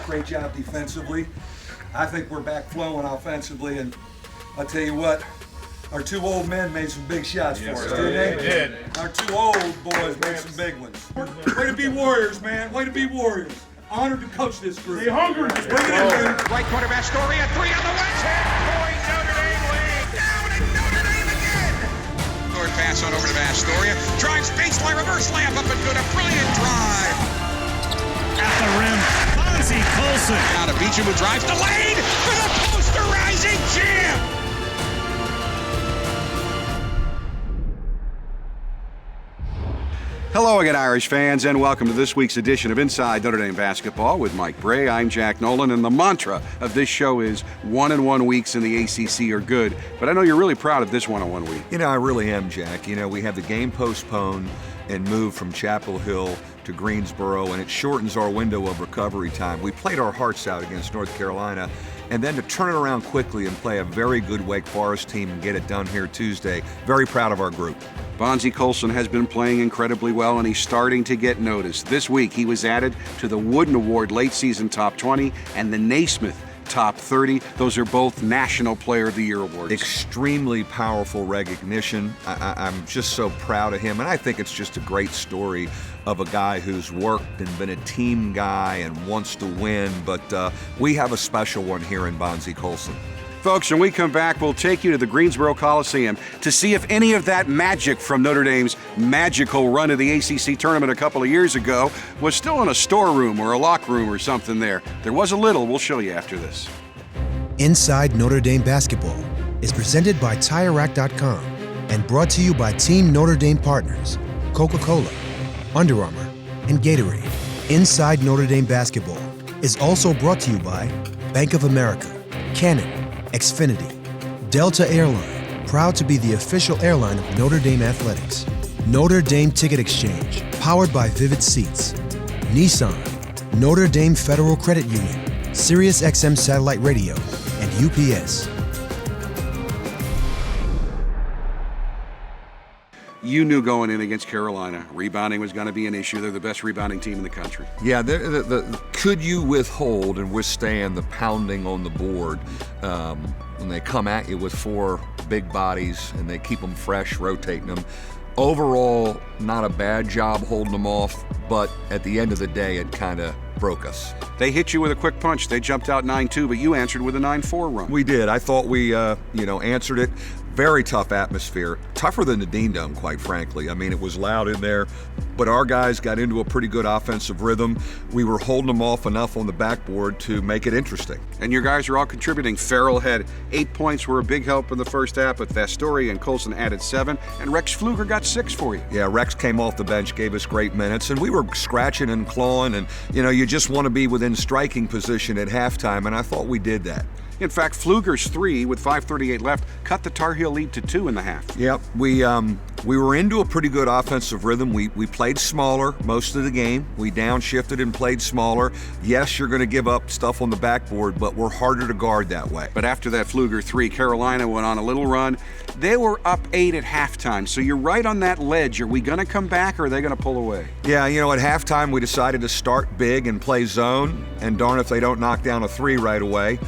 Great job defensively. I think we're back flowing offensively, and I'll tell you what, our two old men made some big shots for us, didn't they? They did. Our two old boys made some big ones. Way to be Warriors, man. Way to be Warriors. Honored to coach this group. Stay hungry. Bring it in, dude. Right quarterback story, a three on the way. 10-point Notre Dame lead. Down and Notre Dame again. Short pass on over to Astoria. Drives baseline, reverse layup up and good. A brilliant drive. At the rim, Bonzie Colson. Now to Beecham who drives the lane for the posterizing jam. Hello again, Irish fans, and welcome to this week's edition of Inside Notre Dame Basketball with Mike Brey. I'm Jack Nolan, and the mantra of this show is 1-1 weeks in the ACC are good. But I know you're really proud of this 1-1 week. You know, I really am, Jack. You know, we have the game postponed and moved from Chapel Hill to Greensboro, and it shortens our window of recovery time. We played our hearts out against North Carolina, and then to turn it around quickly and play a very good Wake Forest team and get it done here Tuesday. Very proud of our group. Bonzie Colson has been playing incredibly well, and he's starting to get noticed. This week, he was added to the Wooden Award late season top 20 and the Naismith top 30. Those are both National Player of the Year awards. Extremely powerful recognition. I'm just so proud of him, and I think it's just a great story of a guy who's worked and been a team guy and wants to win, but we have a special one here in Bonzie Colson. Folks, when we come back, we'll take you to the Greensboro Coliseum to see if any of that magic from Notre Dame's magical run of the ACC tournament a couple of years ago was still in a storeroom or a locker room or something there. There was a little. We'll show you after this. Inside Notre Dame Basketball is presented by TireRack.com and brought to you by Team Notre Dame partners, Coca-Cola, Under Armour, and Gatorade. Inside Notre Dame Basketball is also brought to you by Bank of America, Canon, Xfinity, Delta Airline, proud to be the official airline of Notre Dame Athletics. Notre Dame Ticket Exchange, powered by Vivid Seats. Nissan, Notre Dame Federal Credit Union, Sirius XM Satellite Radio, and UPS. You knew going in against Carolina, rebounding was going to be an issue. They're the best rebounding team in the country. Yeah, could you withhold and withstand the pounding on the board when they come at you with four big bodies and they keep them fresh, rotating them? Overall, not a bad job holding them off, but at the end of the day, it kind of broke us. They hit you with a quick punch. They jumped out 9-2, but you answered with a 9-4 run. We did. I thought we, answered it. Very tough atmosphere. Tougher than the Dean Dome, quite frankly. I mean, it was loud in there, but our guys got into a pretty good offensive rhythm. We were holding them off enough on the backboard to make it interesting. And your guys are all contributing. Farrell had 8 points, were a big help in the first half, but Astoria and Colson added 7, and Rex Pfluger got 6 for you. Yeah, Rex came off the bench, gave us great minutes, and we were scratching and clawing, and, you just want to be within striking position at halftime, and I thought we did that. In fact, Pfluger's 3 with 5:38 left cut the Tar Heel lead to 2 in the half. Yep, we were into a pretty good offensive rhythm. We played smaller most of the game. We downshifted and played smaller. Yes, you're going to give up stuff on the backboard, but we're harder to guard that way. But after that Pfluger 3, Carolina went on a little run. They were up 8 at halftime, so you're right on that ledge. Are we going to come back, or are they going to pull away? Yeah, at halftime we decided to start big and play zone, and darn if they don't knock down a 3 right away.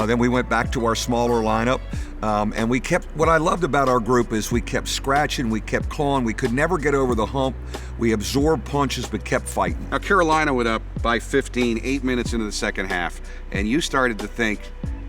Then we went back to our smaller lineup, and we kept, what I loved about our group is we kept scratching, we kept clawing, we could never get over the hump. We absorbed punches but kept fighting. Now Carolina went up by 15, 8 minutes into the second half, and you started to think,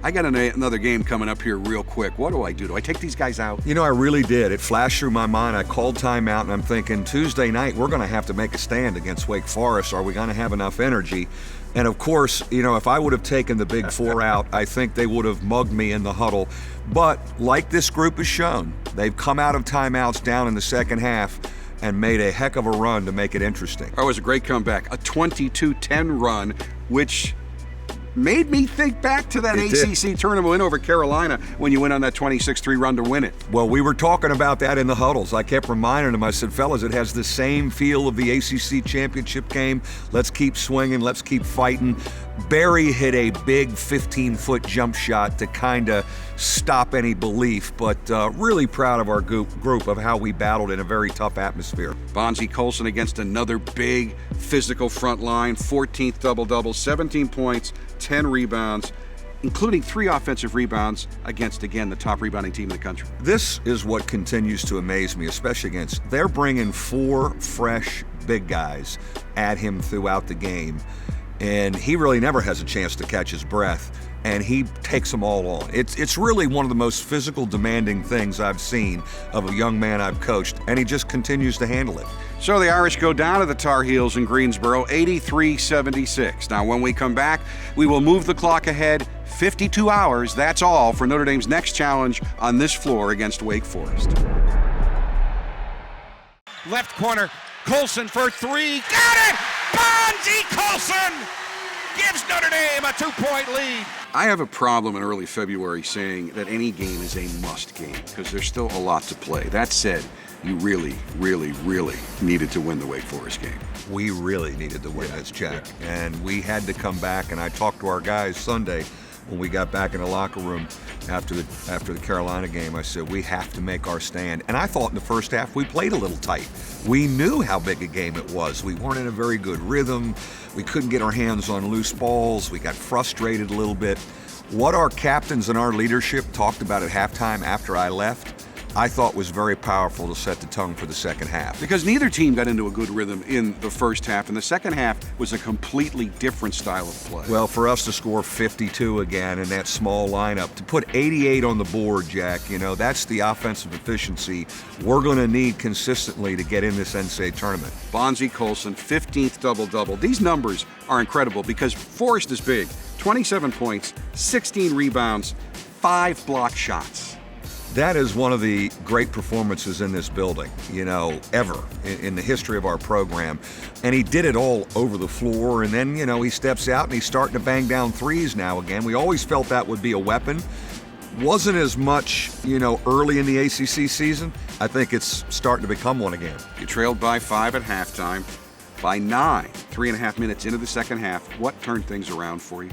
I got another game coming up here real quick. What do I do? Do I take these guys out? I really did. It flashed through my mind. I called timeout, and I'm thinking, Tuesday night, we're going to have to make a stand against Wake Forest. Are we going to have enough energy? And of course, if I would have taken the big 4 out, I think they would have mugged me in the huddle. But like this group has shown, they've come out of timeouts down in the second half and made a heck of a run to make it interesting. That was a great comeback, a 22-10 run, which made me think back to that ACC tournament win over Carolina when you went on that 26-3 run to win it. Well, we were talking about that in the huddles. I kept reminding them, I said, fellas, it has the same feel of the ACC championship game. Let's keep swinging. Let's keep fighting. Barry hit a big 15-foot jump shot to kind of stop any belief, but really proud of our group of how we battled in a very tough atmosphere. Bonzie Colson against another big physical front line, 14th double-double, 17 points, 10 rebounds, including 3 offensive rebounds against, again, the top rebounding team in the country. This is what continues to amaze me, especially against, they're bringing 4 fresh big guys at him throughout the game, and he really never has a chance to catch his breath, and he takes them all on. It's really one of the most physical, demanding things I've seen of a young man I've coached, and he just continues to handle it. So the Irish go down to the Tar Heels in Greensboro, 83-76. Now, when we come back, we will move the clock ahead 52 hours. That's all for Notre Dame's next challenge on this floor against Wake Forest. Left corner, Colson for 3. Got it! Bonzie Colson gives Notre Dame a 2-point lead. I have a problem in early February saying that any game is a must game because there's still a lot to play. That said, you really, really, really needed to win the Wake Forest game. We really needed to win this, Jack, and we had to come back, and I talked to our guys Sunday when we got back in the locker room after the Carolina game. I said, we have to make our stand. And I thought in the first half we played a little tight. We knew how big a game it was. We weren't in a very good rhythm. We couldn't get our hands on loose balls. We got frustrated a little bit. What our captains and our leadership talked about at halftime after I left, I thought was very powerful to set the tone for the second half. Because neither team got into a good rhythm in the first half, and the second half was a completely different style of play. Well, for us to score 52 again in that small lineup, to put 88 on the board, Jack, that's the offensive efficiency we're going to need consistently to get in this NCAA tournament. Bonzie Colson, 15th double-double. These numbers are incredible because Forrest is big. 27 points, 16 rebounds, 5 block shots. That is one of the great performances in this building, ever in the history of our program. And he did it all over the floor. And then, he steps out and he's starting to bang down threes now again. We always felt that would be a weapon. Wasn't as much, early in the ACC season. I think it's starting to become one again. You trailed by 5 at halftime, by 9, 3.5 minutes into the second half. What turned things around for you?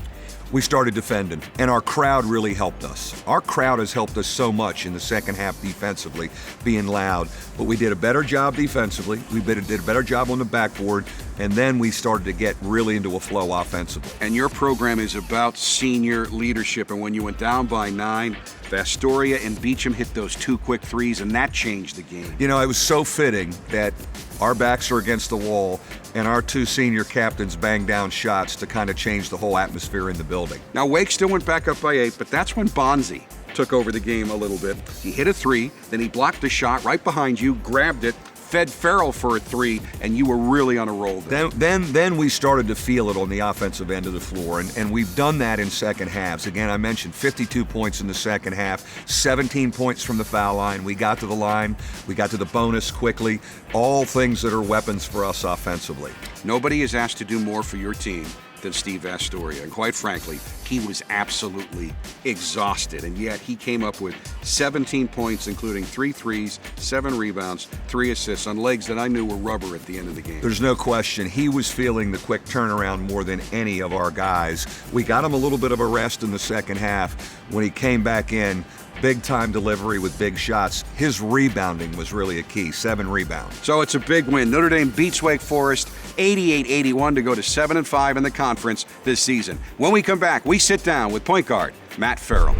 We started defending, and our crowd really helped us. Our crowd has helped us so much in the second half defensively, being loud. But we did a better job defensively. We did a better job on the backboard, and then we started to get really into a flow offensively. And your program is about senior leadership, and when you went down by 9, Vastoria and Beecham hit those 2 quick threes, and that changed the game. It was so fitting that our backs are against the wall, and our 2 senior captains banged down shots to kind of change the whole atmosphere in the building. Now, Wake still went back up by 8, but that's when Bonzie took over the game a little bit. He hit a 3, then he blocked a shot right behind you, grabbed it, fed Farrell for a 3, and you were really on a roll there. Then we started to feel it on the offensive end of the floor, and we've done that in second halves. Again, I mentioned 52 points in the second half, 17 points from the foul line. We got to the line, we got to the bonus quickly, all things that are weapons for us offensively. Nobody is asked to do more for your team than Steve Vastoria, and quite frankly, he was absolutely exhausted, and yet he came up with 17 points, including 3 threes, 7 rebounds, 3 assists on legs that I knew were rubber at the end of the game. There's no question. He was feeling the quick turnaround more than any of our guys. We got him a little bit of a rest in the second half. When he came back in, big time delivery with big shots. His rebounding was really a key, 7 rebounds. So it's a big win. Notre Dame beats Wake Forest 88-81 to go to 7-5 in the conference this season. When we come back, we sit down with point guard Matt Farrell.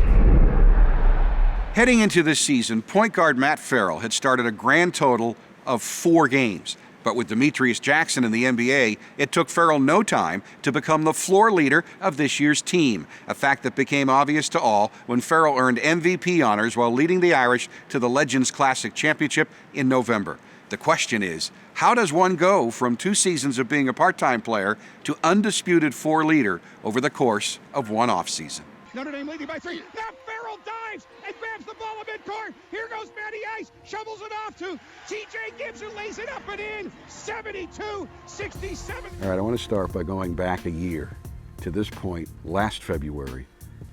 Heading into this season, point guard Matt Farrell had started a grand total of 4 games. But with Demetrius Jackson in the NBA, it took Farrell no time to become the floor leader of this year's team, a fact that became obvious to all when Farrell earned MVP honors while leading the Irish to the Legends Classic Championship in November. The question is, how does one go from 2 seasons of being a part-time player to undisputed floor leader over the course of 1 offseason? Notre Dame leading by 3. Now Farrell dives and grabs the ball at midcourt. Here goes Matty Ice, shovels it off to TJ Gibbs, who lays it up and in. 72-67. All right, I want to start by going back a year to this point last February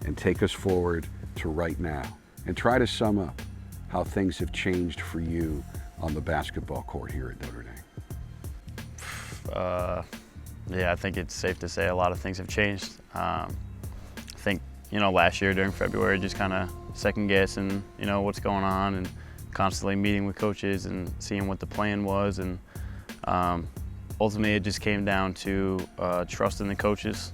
and take us forward to right now and try to sum up how things have changed for you on the basketball court here at Notre Dame. Yeah, I think it's safe to say a lot of things have changed. I think, last year during February, just kind of second guessing, what's going on, and constantly meeting with coaches and seeing what the plan was. And ultimately, it just came down to trusting the coaches,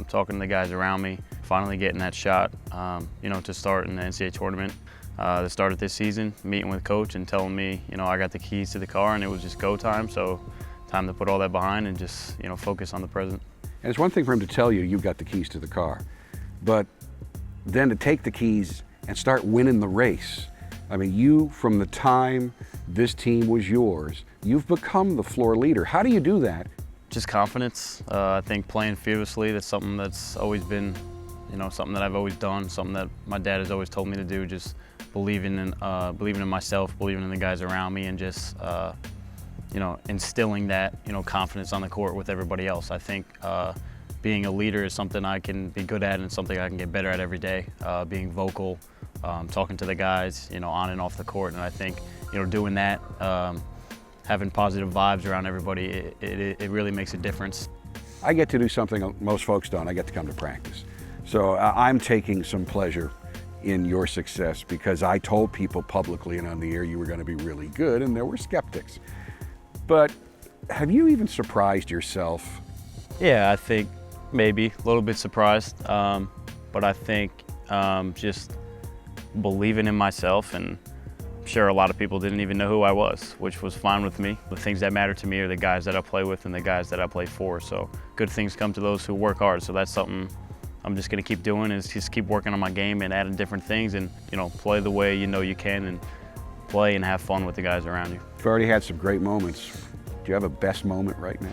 talking to the guys around me, finally getting that shot, to start in the NCAA tournament. The start of this season, meeting with coach and telling me, I got the keys to the car and it was just go time. So time to put all that behind and just, focus on the present. And it's one thing for him to tell you you've got the keys to the car, but then to take the keys and start winning the race. I mean, you, from the time this team was yours, you've become the floor leader. How do you do that? Just confidence. I think playing fearlessly, that's something that's always been, something that I've always done, something that my dad has always told me to do, just believing in myself, believing in the guys around me, and just, instilling that, confidence on the court with everybody else. I think being a leader is something I can be good at and something I can get better at every day. Being vocal, talking to the guys, on and off the court. And I think, doing that, having positive vibes around everybody, it really makes a difference. I get to do something most folks don't. I get to come to practice. So I'm taking some pleasure in your success because I told people publicly and on the air you were going to be really good, and there were skeptics. But have you even surprised yourself? Yeah, I think maybe a little bit surprised, but I think just believing in myself, and I'm sure a lot of people didn't even know who I was, which was fine with me. The things that matter to me are the guys that I play with and the guys that I play for. So good things come to those who work hard. So that's something I'm just going to keep doing, is just keep working on my game and adding different things, and play the way you can, and play and have fun with the guys around you. You've already had some great moments. Do you have a best moment right now?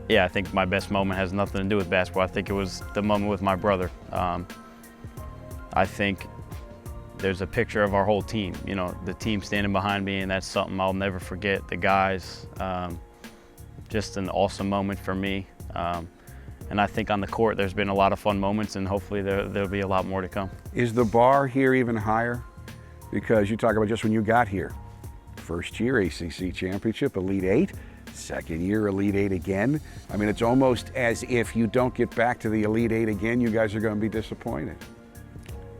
Yeah, I think my best moment has nothing to do with basketball. I think it was the moment with my brother. I think there's a picture of our whole team, the team standing behind me, and that's something I'll never forget. The guys, just an awesome moment for me. And I think on the court there's been a lot of fun moments, and hopefully there'll be a lot more to come. Is the bar here even higher? Because you talk about just when you got here. First year ACC championship, Elite Eight. Second year, Elite Eight again. I mean, it's almost as if you don't get back to the Elite Eight again, you guys are going to be disappointed.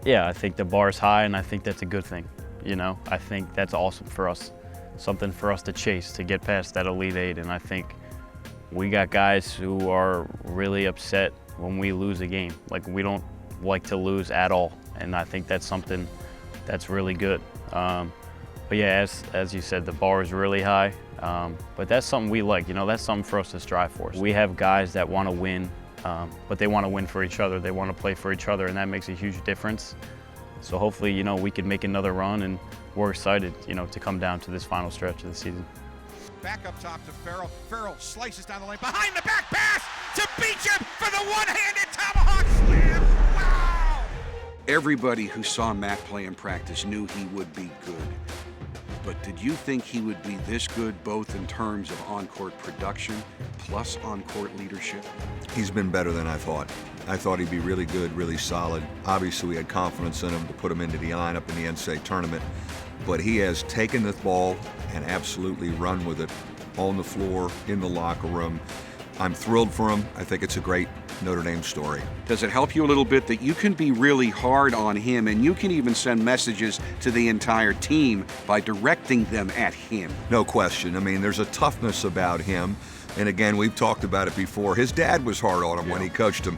Yeah, I think the bar's high, and I think that's a good thing. I think that's awesome for us. Something for us to chase, to get past that Elite Eight. And I think we got guys who are really upset when we lose a game. Like, we don't like to lose at all. And I think that's something that's really good. But yeah, as you said, the bar is really high. But that's something we like, that's something for us to strive for. We have guys that want to win, but they want to win for each other. They want to play for each other, and that makes a huge difference. So hopefully, we can make another run, and we're excited, to come down to this final stretch of the season. Back up top to Farrell. Farrell slices down the lane. Behind the back pass to Beecham for the one-handed tomahawk slam. Wow! Everybody who saw Matt play in practice knew he would be good. But did you think he would be this good both in terms of on-court production plus on-court leadership? He's been better than I thought. I thought he'd be really good, really solid. Obviously, we had confidence in him to put him into the lineup in the NCAA tournament. But he has taken the ball and absolutely run with it on the floor, in the locker room. I'm thrilled for him. I think it's a great Notre Dame story. Does it help you a little bit that you can be really hard on him, and you can even send messages to the entire team by directing them at him? No question. I mean, there's a toughness about him. And again, we've talked about it before. His dad was hard on him when he coached him.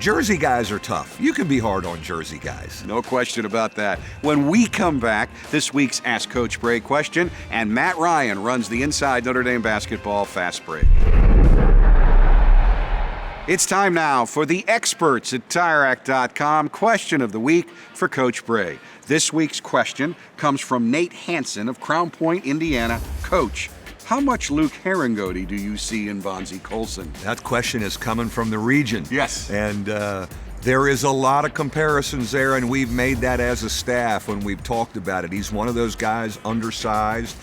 Jersey guys are tough. You can be hard on Jersey guys. No question about that. When we come back, this week's Ask Coach Brey question, and Matt Ryan runs the Inside Notre Dame Basketball Fast Break. It's time now for the experts at TireRack.com question of the week for Coach Brey. This week's question comes from Nate Hansen of Crown Point, Indiana. Coach, how much Luke Herringody do you see in Bonzie Colson? That question is coming from the region. Yes. And there is a lot of comparisons there, and we've made that as a staff when we've talked about it. He's one of those guys, undersized.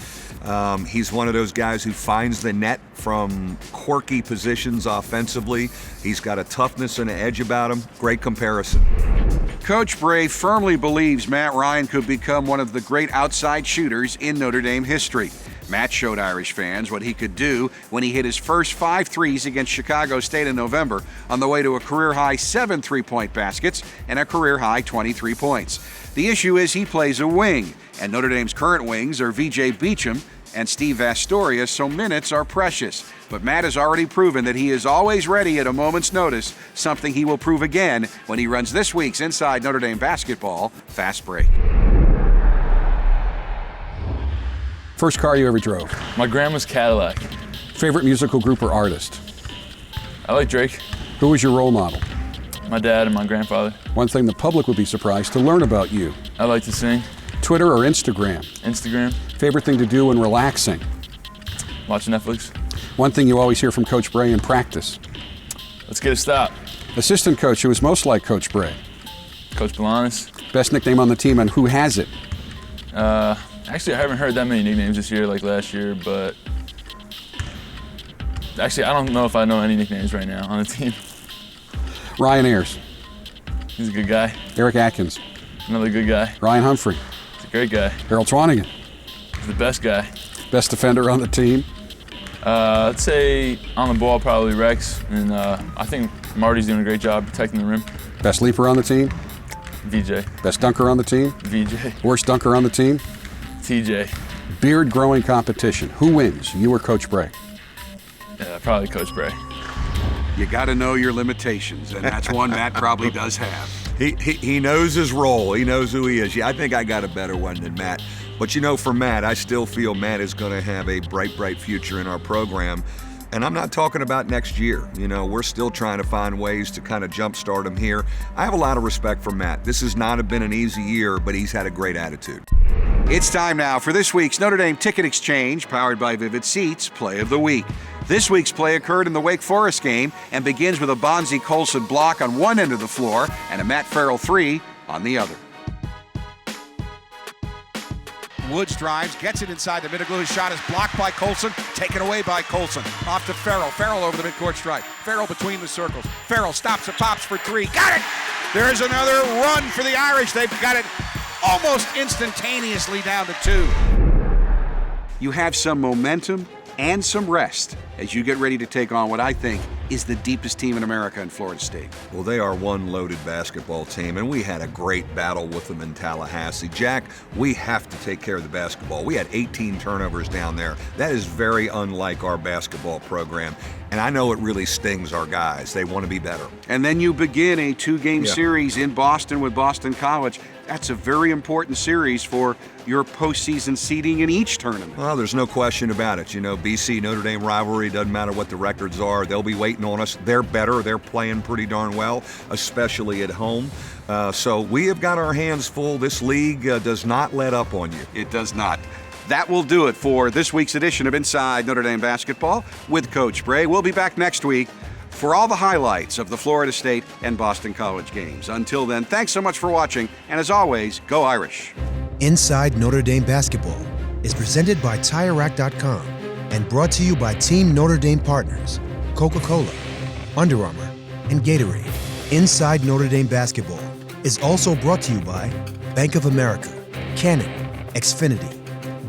He's one of those guys who finds the net from quirky positions offensively. He's got a toughness and an edge about him. Great comparison. Coach Brey firmly believes Matt Ryan could become one of the great outside shooters in Notre Dame history. Matt showed Irish fans what he could do when he hit his first 5 threes against Chicago State in November, on the way to a career-high 7 3-point baskets and a career-high 23 points. The issue is he plays a wing, and Notre Dame's current wings are VJ Beacham and Steve Vastoria, so minutes are precious. But Matt has already proven that he is always ready at a moment's notice, something he will prove again when he runs this week's Inside Notre Dame Basketball Fast Break. First car you ever drove? My grandma's Cadillac. Favorite musical group or artist? I like Drake. Who was your role model? My dad and my grandfather. One thing the public would be surprised to learn about you. I like to sing. Twitter or Instagram? Instagram. Favorite thing to do when relaxing? Watch Netflix. One thing you always hear from Coach Brey in practice? Let's get a stop. Assistant coach who is most like Coach Brey? Coach Balanis. Best nickname on the team and who has it? Actually, I haven't heard that many nicknames this year like last year, but actually, I don't know if I know any nicknames right now on the team. Ryan Ayers. He's a good guy. Eric Atkins. Another good guy. Ryan Humphrey. He's a great guy. Harold Swanigan. He's the best guy. Best defender on the team? I'd say on the ball probably Rex, and I think Marty's doing a great job protecting the rim. Best leaper on the team? VJ. Best dunker on the team? VJ. Worst dunker on the team? TJ. Beard growing competition. Who wins, you or Coach Brey? Yeah, probably Coach Brey. You got to know your limitations, and that's one Matt probably does have. He knows his role. He knows who he is. Yeah, I think I got a better one than Matt. But you know, for Matt, I still feel Matt is going to have a bright, bright future in our program. And I'm not talking about next year. You know, we're still trying to find ways to kind of jumpstart him here. I have a lot of respect for Matt. This has not been an easy year, but he's had a great attitude. It's time now for this week's Notre Dame Ticket Exchange, powered by Vivid Seats, Play of the Week. This week's play occurred in the Wake Forest game and begins with a Bonzie Colson block on one end of the floor and a Matt Farrell 3 on the other. Woods drives, gets it inside the middle. His shot is blocked by Colson, taken away by Colson. Off to Farrell. Farrell over the midcourt stripe. Farrell between the circles. Farrell stops and pops for 3. Got it! There's another run for the Irish. They've got it almost instantaneously down to 2. You have some momentum and some rest as you get ready to take on what I think is the deepest team in America in Florida State. Well, they are one loaded basketball team, and we had a great battle with them in Tallahassee. Jack, we have to take care of the basketball. We had 18 turnovers down there. That is very unlike our basketball program, and I know it really stings our guys. They want to be better. And then you begin a 2-game series in Boston with Boston College. That's a very important series for your postseason seeding in each tournament. Well, there's no question about it. You know, BC-Notre Dame rivalry, doesn't matter what the records are. They'll be waiting on us. They're better. They're playing pretty darn well, especially at home. So we have got our hands full. This league does not let up on you. It does not. That will do it for this week's edition of Inside Notre Dame Basketball with Coach Brey. We'll be back next week for all the highlights of the Florida State and Boston College games. Until then, thanks so much for watching, and as always, go Irish. Inside Notre Dame Basketball is presented by TireRack.com and brought to you by Team Notre Dame partners, Coca-Cola, Under Armour, and Gatorade. Inside Notre Dame Basketball is also brought to you by Bank of America, Canon, Xfinity,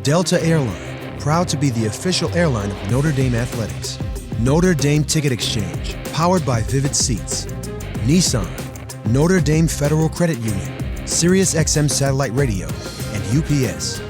Delta Airline, proud to be the official airline of Notre Dame Athletics. Notre Dame Ticket Exchange, powered by Vivid Seats. Nissan, Notre Dame Federal Credit Union, SiriusXM Satellite Radio, and UPS.